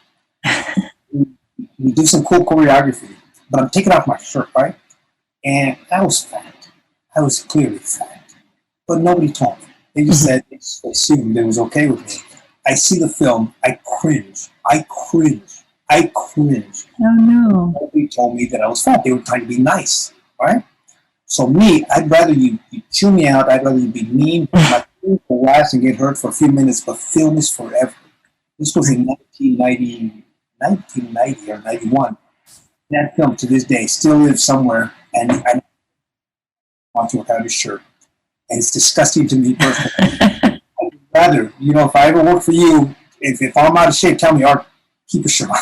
We do some cool choreography, but I'm taking off my shirt, right? And I was fat. I was clearly fat. But nobody told me. They just said, they assumed it was okay with me. I see the film, I cringe. Oh no. Nobody told me that I was fat. They were trying to be nice, right? So me, I'd rather you chew me out. I'd rather you be mean, harass, and get hurt for a few minutes, but film is forever. This was in 1990 or 91. That film to this day still lives somewhere, and I want to work out his shirt. And it's disgusting to me personally. I'd rather, if I ever work for you, if I'm out of shape, tell me, Art, keep your shirt on.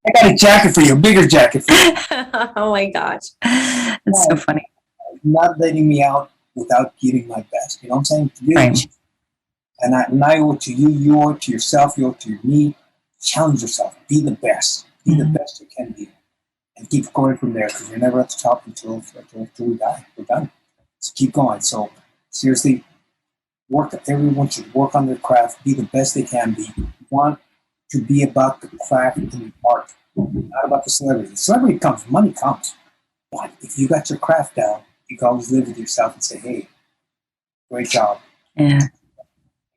I got a jacket for you, a bigger jacket for you. Oh my gosh. That's so funny. Not letting me out without giving my best. You know what I'm saying? Really, Right. And I owe it to you, you owe it to yourself, you owe it to me. Challenge yourself. Be the best. Be the best you can be. And keep going from there because you're never at the top until we die. We're done. So keep going. So seriously, everyone should work on their craft, be the best they can be. You want to be about the craft and the art, not about the celebrity. The celebrity comes, money comes. But if you got your craft down, you can always live with yourself and say, hey, great job. Yeah.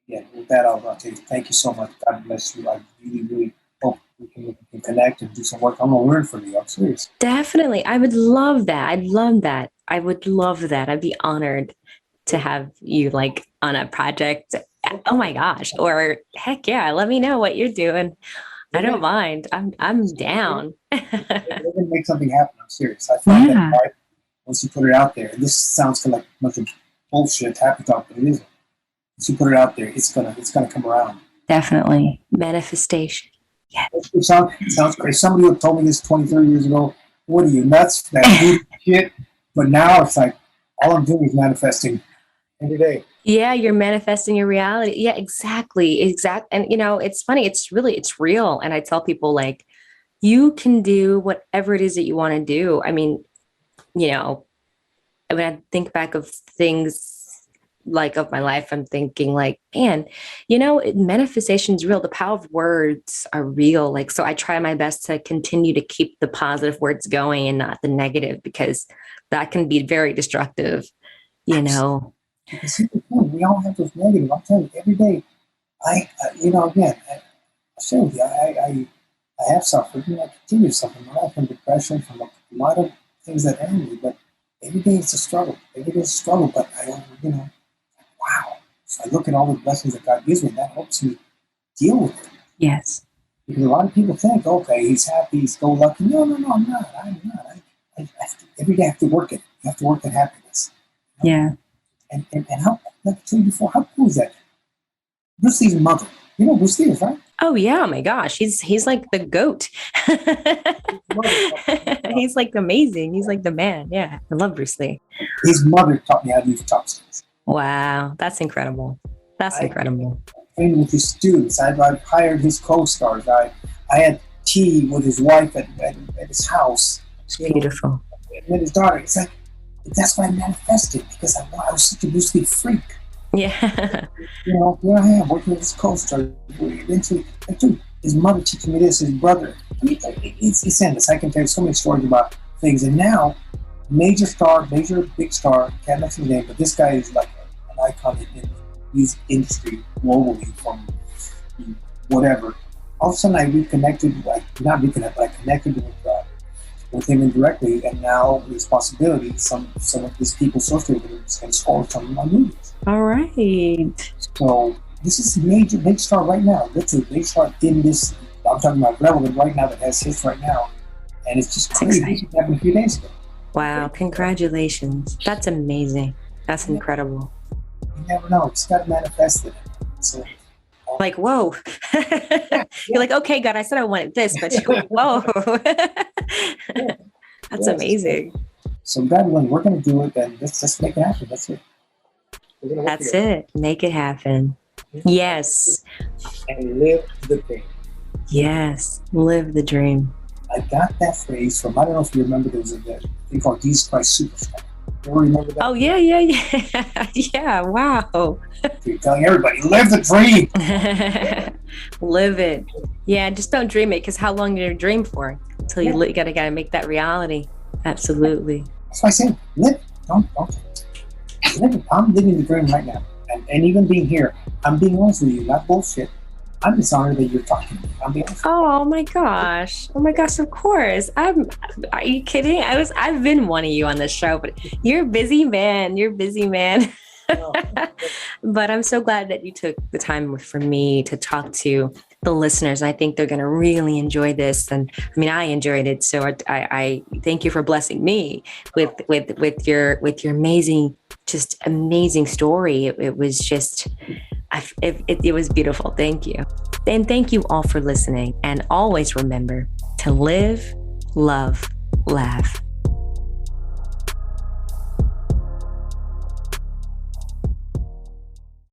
Yeah, with that, I'll tell you, thank you so much. God bless you. I really, really hope we can connect and do some work. I'm going to learn from you. I'm serious. Definitely. I would love that. I'd love that. I would love that. I'd be honored to have you on a project. Oh my gosh. Or heck yeah, let me know what you're doing. I don't mind. I'm down. We're going to make something happen. I'm serious. I find that art, once you put it out there, and this sounds like a bunch of bullshit, happy talk, but it isn't. Once you put it out there, it's gonna come around. Definitely. Manifestation. Yeah. It sounds crazy. Somebody who told me this 20, 30 years ago, what are you, nuts? That shit. But now it's like, all I'm doing is manifesting every day. Yeah, you're manifesting your reality. Yeah, exactly. And it's funny. It's real. And I tell people you can do whatever it is that you want to do. I mean, when I think back of things of my life, I'm thinking man, manifestation is real. The power of words are real. So I try my best to continue to keep the positive words going and not the negative, because that can be very destructive, Because we all have those negative. I'm telling you, every day, I share with you, I have suffered, I continue to suffer my life from depression, from a lot of things that ail me, but every day it's a struggle. Every day it's a struggle, but wow. So I look at all the blessings that God gives me, that helps me deal with it. Yes. Because a lot of people think, okay, he's happy, he's go lucky. No, I'm not. I'm not. Every day I have to work it. You have to work at happiness. Yeah. And how, like I told you before, how cool is that? Bruce Lee's mother. You know Bruce Lee is, right? Oh yeah, oh my gosh. He's like the GOAT. He's amazing. He's the man. Yeah. I love Bruce Lee. His mother taught me how to use chopsticks. Wow. That's incredible. Incredible. Trained with his students. I've hired his co-stars. I had tea with his wife at his house. It's beautiful. And his daughter. It's like, that's why I manifested, because I was such a Bruce Lee freak. Yeah. Here I am working with his co-star. Eventually, his mother teaching me this, his brother. I mean, it's endless. I can tell you so many stories about things. And now, major big star, can't mention his name, but this guy is like an icon in music industry globally from whatever. All of a sudden, I reconnected, like not reconnected, but I connected with him indirectly, and now there's possibility some of these people associated with him can score some of my movies. All right. So this is a major big star right now. Literally big star in this. I'm talking about relevant right now that has hits right now, and it's just crazy. It happened a few days ago. Wow! Congratulations. That's amazing. That's incredible. You never know. It's got to manifest it. So. Like, whoa. You're like, okay, God, I said I wanted this, but you go, whoa. That's amazing. So God willing, we're going to do it, then let's make it happen. That's it. That's it. Make it happen. Yes. And live the dream. Yes. Live the dream. I got that phrase from, I don't know if you remember, there was a thing called Jesus Christ Superstar. You ever remember that? Oh, yeah. Yeah, wow. You're telling everybody, live the dream. Live it. Yeah, just don't dream it, because how long do you dream for? Until you gotta make that reality. Absolutely. That's why I say, live. Don't. Live it. I'm living the dream right now. And even being here, I'm being honest with you, not bullshit. I'm just honored that you're talking to me. I'm being honest. Oh my gosh, of course. Are you kidding? I've been wanting you on this show, but you're a busy man. But I'm so glad that you took the time for me to talk to the listeners. I think they're going to really enjoy this. And I mean, I enjoyed it. So I thank you for blessing me with your amazing story. It was just, it was beautiful. Thank you. And thank you all for listening. And always remember to live, love, laugh,